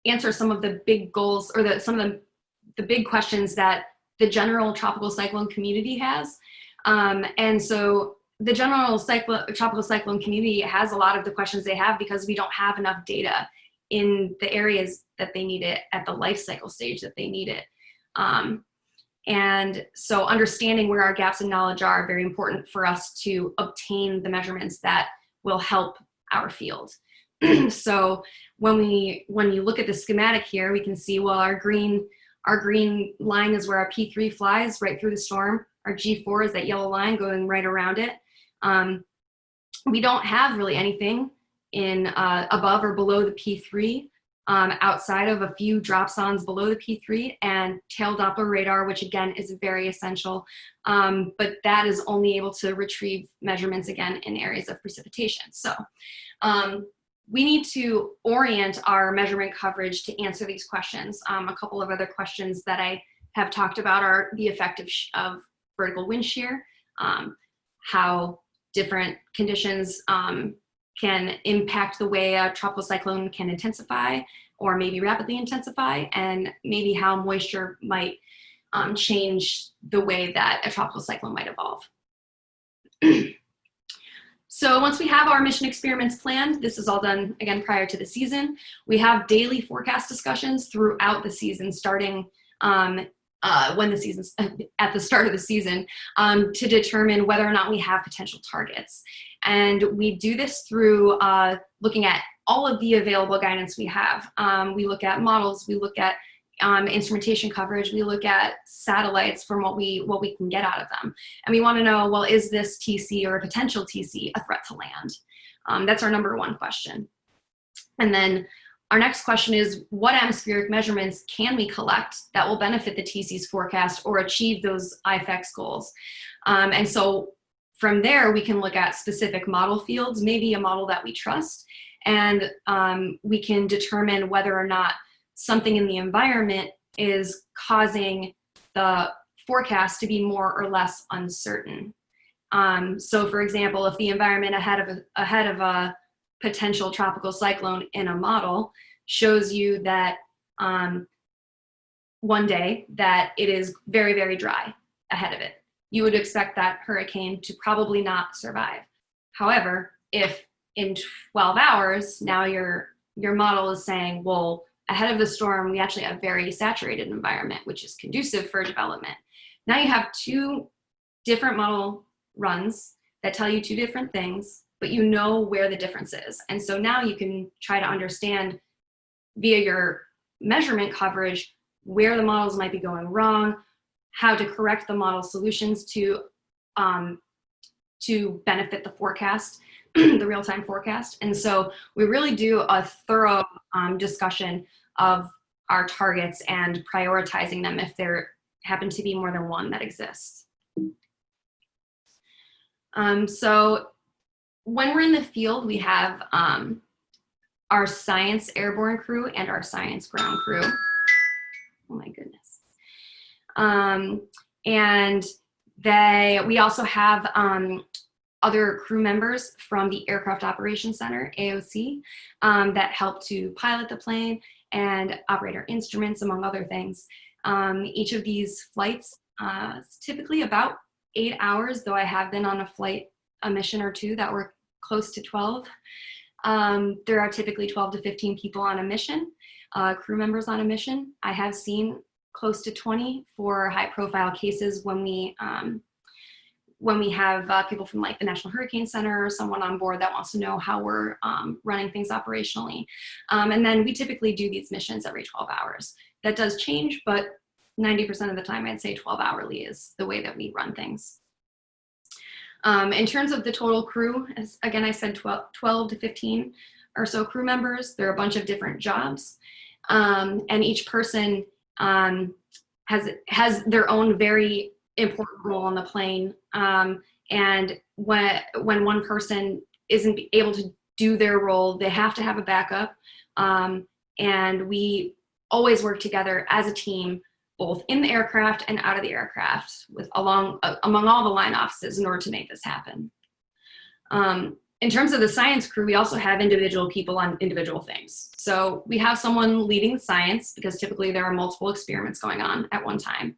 C: answer some of the big goals, or some of the big questions that the general tropical cyclone community has. And so the general tropical cyclone community has a lot of the questions they have because we don't have enough data in the areas that they need it at the life cycle stage that they need it. And so understanding where our gaps in knowledge are very important for us to obtain the measurements that will help our field. So when you look at the schematic here, we can see, well, our green line is where our P3 flies right through the storm. Our G4 is that yellow line going right around it. We don't have really anything in above or below the P3 outside of a few dropsons below the P3 and tail Doppler radar, which again is very essential, but that is only able to retrieve measurements again in areas of precipitation. So we need to orient our measurement coverage to answer these questions. A couple of other questions that I have talked about are the effect of vertical wind shear, how different conditions can impact the way a tropical cyclone can intensify or maybe rapidly intensify, and maybe how moisture might change the way that a tropical cyclone might evolve. So once we have our mission experiments planned, this is all done again prior to the season. We have daily forecast discussions throughout the season, starting when the season's at the start of the season, to determine whether or not we have potential targets. And we do this through looking at all of the available guidance we have. We look at models, we look at instrumentation coverage, we look at satellites from what we can get out of them. And we want to know, well, is this TC or a potential TC a threat to land? That's our number one question. And then our next question is, what atmospheric measurements can we collect that will benefit the TC's forecast or achieve those IFX goals? And so from there, we can look at specific model fields, maybe a model that we trust, and we can determine whether or not something in the environment is causing the forecast to be more or less uncertain. So for example, if the environment ahead of a potential tropical cyclone in a model shows you that one day that it is very, very dry ahead of it, you would expect that hurricane to probably not survive. However, if in 12 hours, now your model is saying, well, ahead of the storm, we actually have very saturated environment, which is conducive for development. Now you have two different model runs that tell you two different things, but you know where the difference is. And so now you can try to understand via your measurement coverage where the models might be going wrong, how to correct the model solutions to benefit the forecast, the real-time forecast. And so we really do a thorough discussion of our targets and prioritizing them if there happen to be more than one that exists. So when we're in the field, we have our science airborne crew and our science ground crew. Oh my goodness. And we also have other crew members from the Aircraft Operations Center, AOC, that help to pilot the plane and operate our instruments, among other things. Each of these flights is typically about 8 hours, though I have been on a mission or two that were close to 12. There are typically 12 to 15 people on a mission, crew members on a mission. I have seen close to 20 for high-profile cases when we have people from like the National Hurricane Center or someone on board that wants to know how we're running things operationally. And then we typically do these missions every 12 hours. That does change, but 90% of the time I'd say 12 hourly is the way that we run things. In terms of the total crew, as again I said 12 to 15 or so crew members. There are a bunch of different jobs, and each person has their own very important role on the plane. And when one person isn't able to do their role, they have to have a backup. And we always work together as a team, both in the aircraft and out of the aircraft, among all the line offices in order to make this happen. In terms of the science crew, we also have individual people on individual things. So we have someone leading the science because typically there are multiple experiments going on at one time.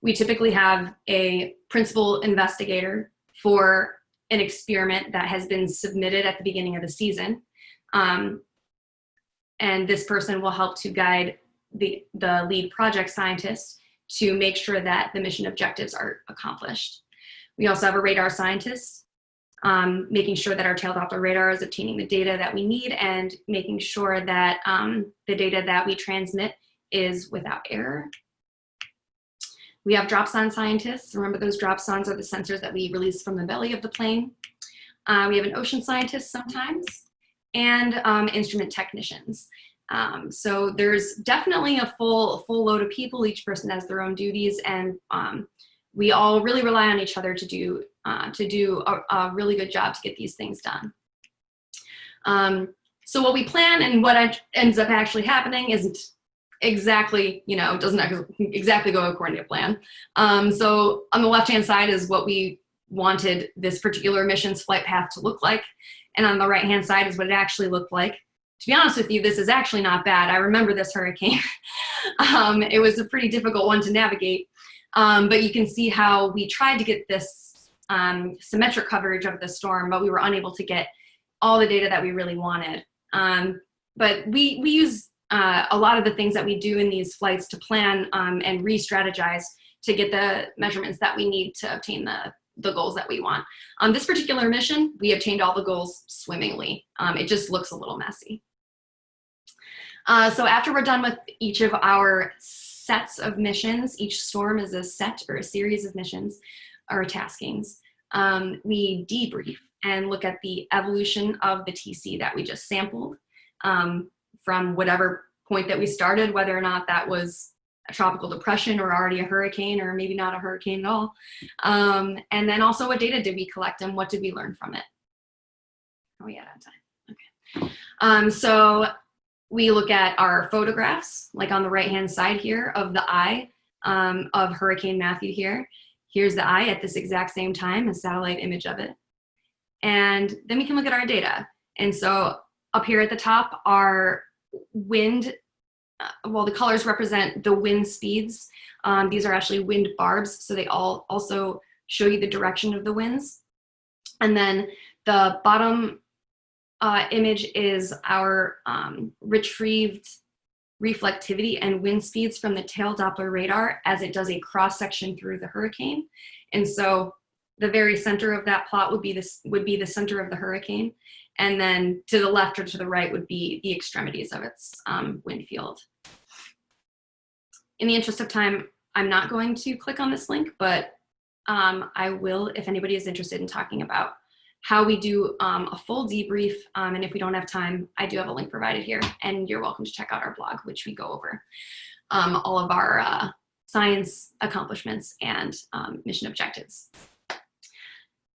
C: We typically have a principal investigator for an experiment that has been submitted at the beginning of the season. And this person will help to guide the lead project scientist to make sure that the mission objectives are accomplished. We also have a radar scientist, making sure that our tail Doppler radar is obtaining the data that we need and making sure that the data that we transmit is without error. We have dropson scientists. Remember, those dropsons are the sensors that we release from the belly of the plane. We have an ocean scientist sometimes, and instrument technicians. So there's definitely a full load of people. Each person has their own duties, and we all really rely on each other to do a really good job to get these things done. So what we plan and what ends up actually happening isn't exactly, doesn't exactly go according to plan. So on the left-hand side is what we wanted this particular mission's flight path to look like, and on the right-hand side is what it actually looked like. To be honest with you, this is actually not bad. I remember this hurricane. It was a pretty difficult one to navigate, but you can see how we tried to get this symmetric coverage of the storm, but we were unable to get all the data that we really wanted. But we use a lot of the things that we do in these flights to plan and re-strategize to get the measurements that we need to obtain the goals that we want. On this particular mission, we obtained all the goals swimmingly. It just looks a little messy. So after we're done with each of our sets of missions, each storm is a set or a series of missions or taskings, we debrief and look at the evolution of the TC that we just sampled from whatever point that we started, whether or not that was a tropical depression or already a hurricane or maybe not a hurricane at all. And then also what data did we collect and what did we learn from it? Oh yeah, out of time. Okay. So we look at our photographs, like on the right-hand side here of the eye of Hurricane Matthew here. Here's the eye at this exact same time, a satellite image of it. And then we can look at our data. And so up here at the top are wind well, the colors represent the wind speeds. These are actually wind barbs, so they all also show you the direction of the winds. And then the bottom image is our retrieved reflectivity and wind speeds from the tail Doppler radar as it does a cross section through the hurricane. And so the very center of that plot would be the center of the hurricane, and then to the left or to the right would be the extremities of its wind field. In the interest of time, I'm not going to click on this link, but I will if anybody is interested in talking about how we do a full debrief. And if we don't have time, I do have a link provided here, and you're welcome to check out our blog, which we go over all of our science accomplishments and mission objectives.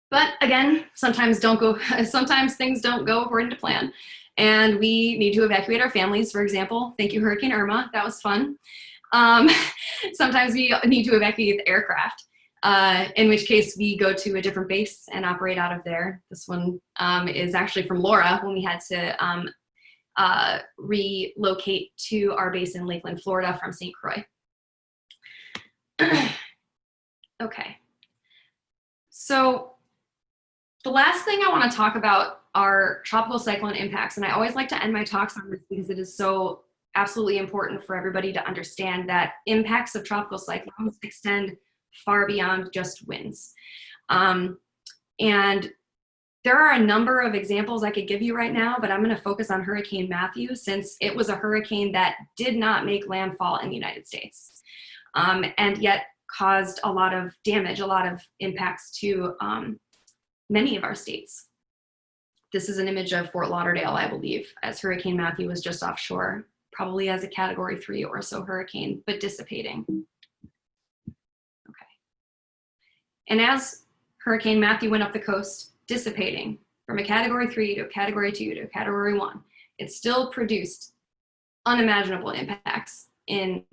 C: But again, sometimes things don't go according to plan, and we need to evacuate our families, for example. Thank you, Hurricane Irma, that was fun. Sometimes we need to evacuate the aircraft, in which case we go to a different base and operate out of there. This one is actually from Laura, when we had to relocate to our base in Lakeland, Florida from St. Croix. Okay, so the last thing I want to talk about are tropical cyclone impacts, and I always like to end my talks on this because it is so absolutely important for everybody to understand that impacts of tropical cyclones extend far beyond just winds. And there are a number of examples I could give you right now, but I'm going to focus on Hurricane Matthew, since it was a hurricane that did not make landfall in the United States, and yet caused a lot of damage, a lot of impacts to many of our states. This is an image of Fort Lauderdale, I believe, as Hurricane Matthew was just offshore, probably as a Category 3 or so hurricane, but dissipating. Okay. And as Hurricane Matthew went up the coast, dissipating from a Category 3 to a Category 2 to a Category 1, it still produced unimaginable impacts in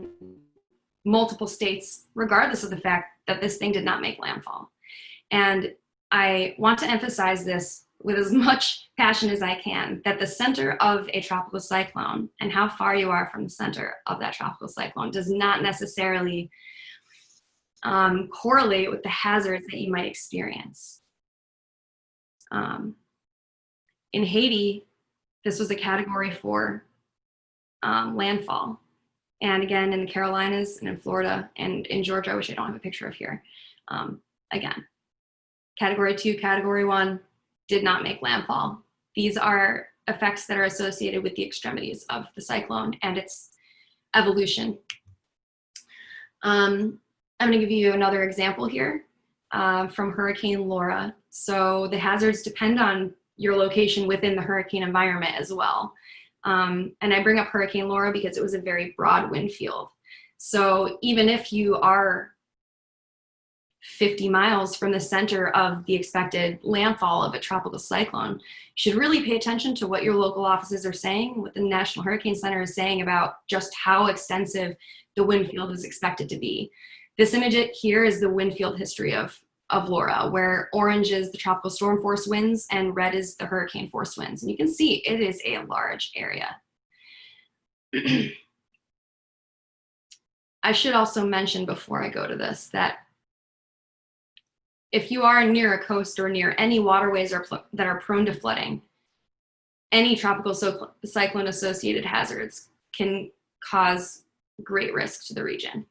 C: multiple states, regardless of the fact that this thing did not make landfall. And I want to emphasize this with as much passion as I can, that the center of a tropical cyclone and how far you are from the center of that tropical cyclone does not necessarily correlate with the hazards that you might experience. In Haiti, this was a Category 4 landfall. And again, in the Carolinas and in Florida and in Georgia, which I don't have a picture of here, again, Category 2, Category 1 did not make landfall. These are effects that are associated with the extremities of the cyclone and its evolution. I'm going to give you another example here from Hurricane Laura. So the hazards depend on your location within the hurricane environment as well. And I bring up Hurricane Laura because it was a very broad wind field. So even if you are 50 miles from the center of the expected landfall of a tropical cyclone, you should really pay attention to what your local offices are saying, what the National Hurricane Center is saying about just how extensive the wind field is expected to be. This image here is the wind field history of Laura, where orange is the tropical storm force winds and red is the hurricane force winds. And you can see it is a large area. I should also mention before I go to this that if you are near a coast or near any waterways that are prone to flooding, any tropical cyclone associated hazards can cause great risk to the region.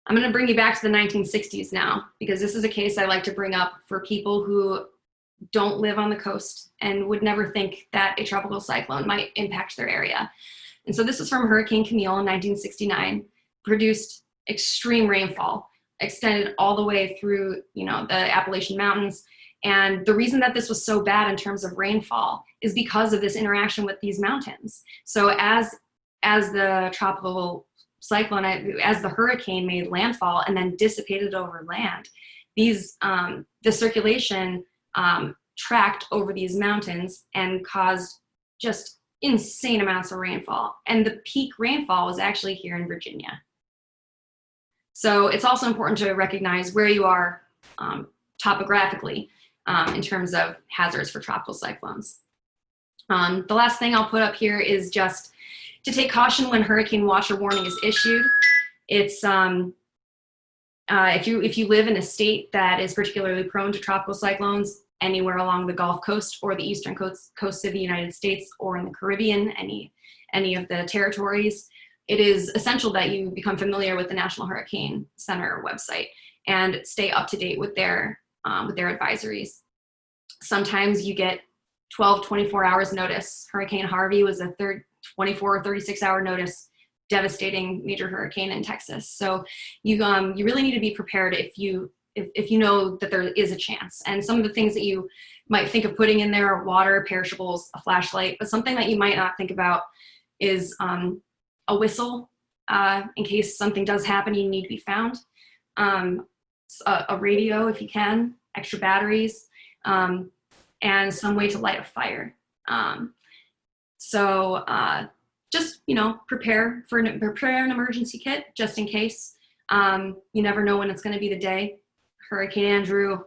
C: I'm going to bring you back to the 1960s now, because this is a case I like to bring up for people who don't live on the coast and would never think that a tropical cyclone might impact their area. And so this is from Hurricane Camille in 1969, produced extreme rainfall, extended all the way through, the Appalachian Mountains. And the reason that this was so bad in terms of rainfall is because of this interaction with these mountains. So as the tropical cyclone, as the hurricane made landfall and then dissipated over land, the circulation tracked over these mountains and caused just insane amounts of rainfall. And the peak rainfall was actually here in Virginia. So it's also important to recognize where you are topographically in terms of hazards for tropical cyclones. The last thing I'll put up here is just to take caution when hurricane watch or warning is issued. It's if you live in a state that is particularly prone to tropical cyclones, anywhere along the Gulf Coast or the eastern coast of the United States, or in the Caribbean, any of the territories, it is essential that you become familiar with the National Hurricane Center website and stay up to date with their advisories. Sometimes you get 12, 24 hours notice. Hurricane Harvey was a 24 or 36 hour notice, devastating major hurricane in Texas. So you really need to be prepared if you know that there is a chance. And some of the things that you might think of putting in there are water, perishables, a flashlight, but something that you might not think about is a whistle in case something does happen, you need to be found. A radio if you can, extra batteries, and some way to light a fire. Just, prepare an emergency kit just in case. You never know when it's going to be the day. Hurricane Andrew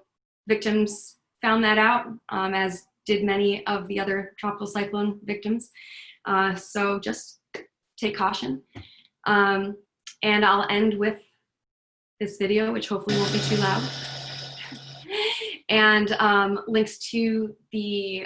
C: victims found that out, as did many of the other tropical cyclone victims. So just take caution. And I'll end with this video, which hopefully won't be too loud, and links to the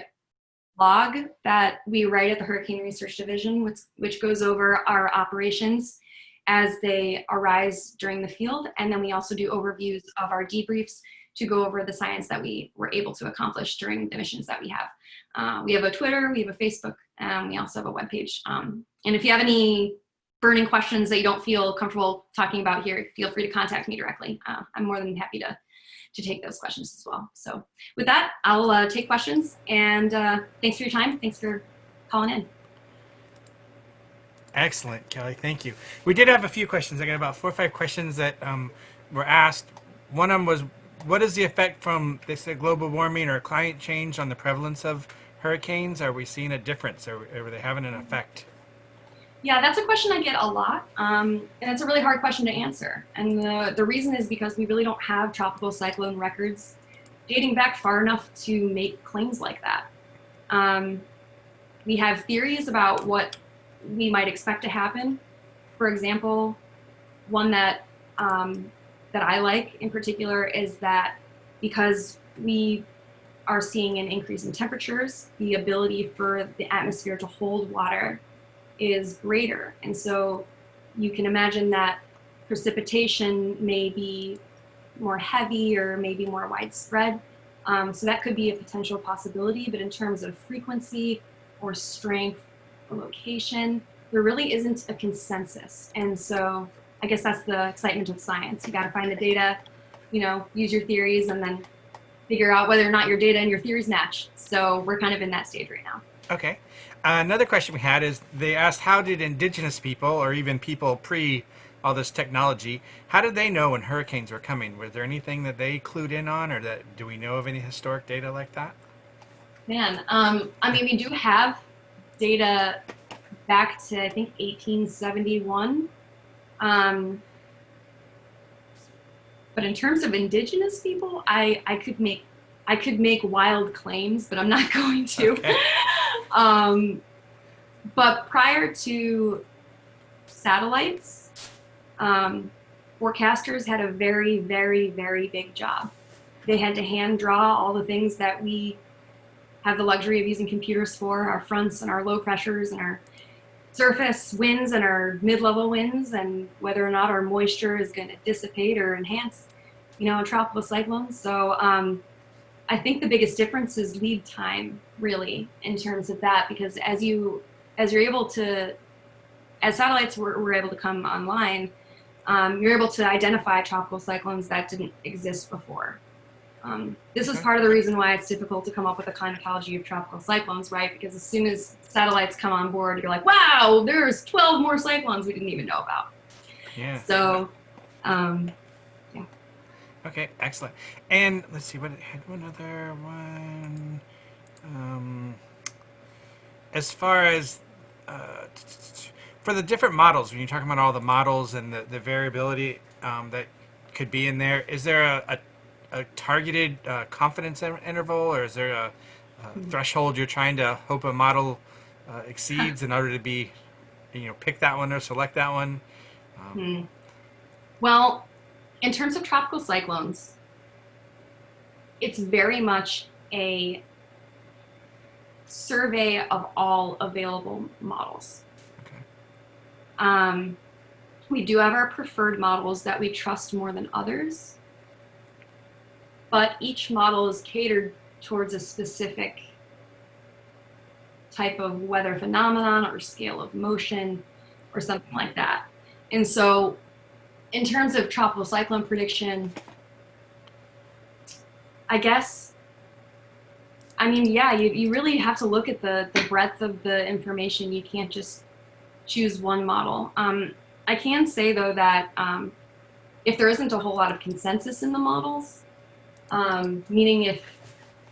C: blog that we write at the Hurricane Research Division, which goes over our operations as they arise during the field. And then we also do overviews of our debriefs to go over the science that we were able to accomplish during the missions that we have. We have a Twitter, we have a Facebook, and we also have a webpage. And if you have any burning questions that you don't feel comfortable talking about here, feel free to contact me directly. I'm more than happy to take those questions as well. So with that, I'll take questions, and thanks for your time. Thanks for calling in.
A: Excellent, Kelly. Thank you. We did have a few questions. I got about 4 or 5 questions that were asked. One of them was, what is the effect from, they said, global warming or climate change on the prevalence of hurricanes? Are we seeing a difference, or are they having an effect?
C: Yeah, that's a question I get a lot, and it's a really hard question to answer. And the reason is because we really don't have tropical cyclone records dating back far enough to make claims like that. We have theories about what we might expect to happen. For example, one that I like in particular is that because we are seeing an increase in temperatures, the ability for the atmosphere to hold water is greater. And so you can imagine that precipitation may be more heavy or maybe more widespread. So that could be a potential possibility, but in terms of frequency or strength or location, there really isn't a consensus. And so I guess that's the excitement of science. You got to find the data, use your theories, and then figure out whether or not your data and your theories match. So we're kind of in that stage right now.
A: Okay. Another question we had is, they asked, how did indigenous people, or even people pre all this technology, how did they know when hurricanes were coming? Was there anything that they clued in on, or do we know of any historic data like that?
C: Man, we do have data back to, I think, 1871. But in terms of indigenous people, I could make wild claims, but I'm not going to. Okay. But prior to satellites, forecasters had a very, very, very big job. They had to hand draw all the things that we have the luxury of using computers for, our fronts and our low pressures and our surface winds and our mid-level winds, and whether or not our moisture is going to dissipate or enhance, tropical cyclones. So I think the biggest difference is lead time, really, in terms of that, because as satellites were able to come online, you're able to identify tropical cyclones that didn't exist before. This is part of the reason why it's difficult to come up with a climatology of tropical cyclones, right? Because as soon as satellites come on board, you're like, wow, there's 12 more cyclones we didn't even know about.
A: Yeah.
C: So, yeah.
A: Okay, excellent. And let's see, what had one other one. As far as for the different models, when you're talking about all the models and the variability that could be in there, is there a targeted confidence interval, or is there a threshold you're trying to hope a model exceeds in order to be pick that one or select that one?
C: Well, in terms of tropical cyclones, it's very much a survey of all available models.
A: Okay.
C: We do have our preferred models that we trust more than others, but each model is catered towards a specific type of weather phenomenon or scale of motion or something like that. And so in terms of tropical cyclone prediction, you really have to look at the breadth of the information. You can't just choose one model. I can say, though, that if there isn't a whole lot of consensus in the models, meaning if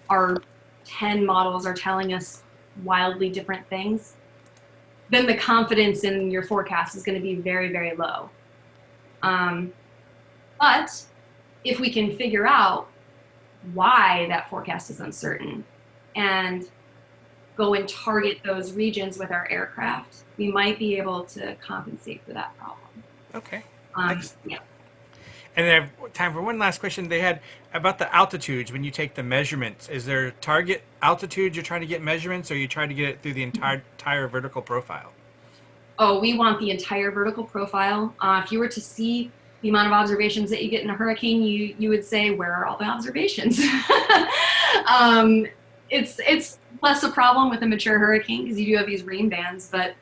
C: our 10 models are telling us wildly different things, then the confidence in your forecast is going to be very, very low. But if we can figure out why that forecast is uncertain and go and target those regions with our aircraft, we might be able to compensate for that problem.
A: Okay.
C: Yeah.
A: And I have time for one last question. They had about the altitudes when you take the measurements. Is there target altitude you're trying to get measurements, or you trying to get it through the entire vertical profile?
C: Oh, we want the entire vertical profile. If you were to see the amount of observations that you get in a hurricane, you would say, where are all the observations? It's less a problem with a mature hurricane because you do have these rain bands, but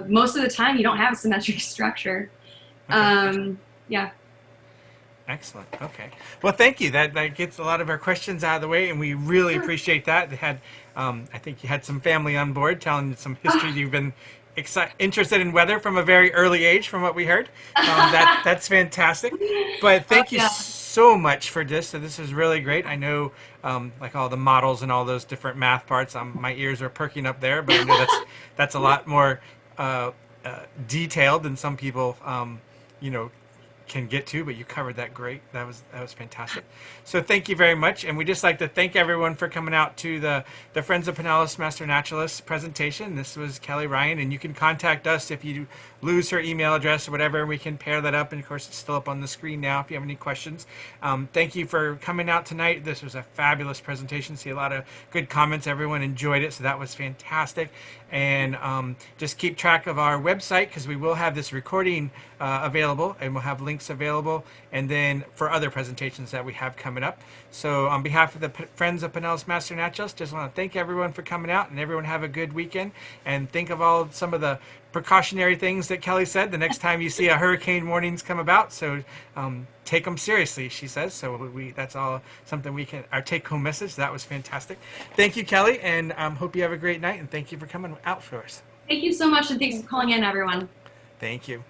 C: most of the time you don't have a symmetric structure.
A: Okay.
C: Yeah.
A: Excellent. Okay. Well, thank you. That gets a lot of our questions out of the way, and we really appreciate that. They had, I think you had some family on board telling some history. You've been interested in weather from a very early age, from what we heard. That's fantastic. But thank you so much for this. So this is really great. I know, like all the models and all those different math parts. My ears are perking up there, but I know that's a lot more detailed than some people, can get to, but you covered that great. That was fantastic. So thank you very much, and we just like to thank everyone for coming out to the Friends of Pinellas Master Naturalists presentation. This was Kelly Ryan, and you can contact us if you lose her email address or whatever, and we can pair that up. And of course, it's still up on the screen now if you have any questions. Thank you for coming out tonight. This was a fabulous presentation. See a lot of good comments. Everyone enjoyed it, so that was fantastic. And just keep track of our website, because we will have this recording available, and we'll have links available, and then for other presentations that we have coming up. So on behalf of the Friends of Pinellas Master Naturalists, just want to thank everyone for coming out, and everyone have a good weekend, and think of some of the precautionary things that Kelly said the next time you see a hurricane warnings come about. So take them seriously, she says. So that's all something our take-home message. That was fantastic. Thank you, Kelly, and hope you have a great night, and thank you for coming out for us.
C: Thank you so much, and thanks for calling in, everyone.
A: Thank you.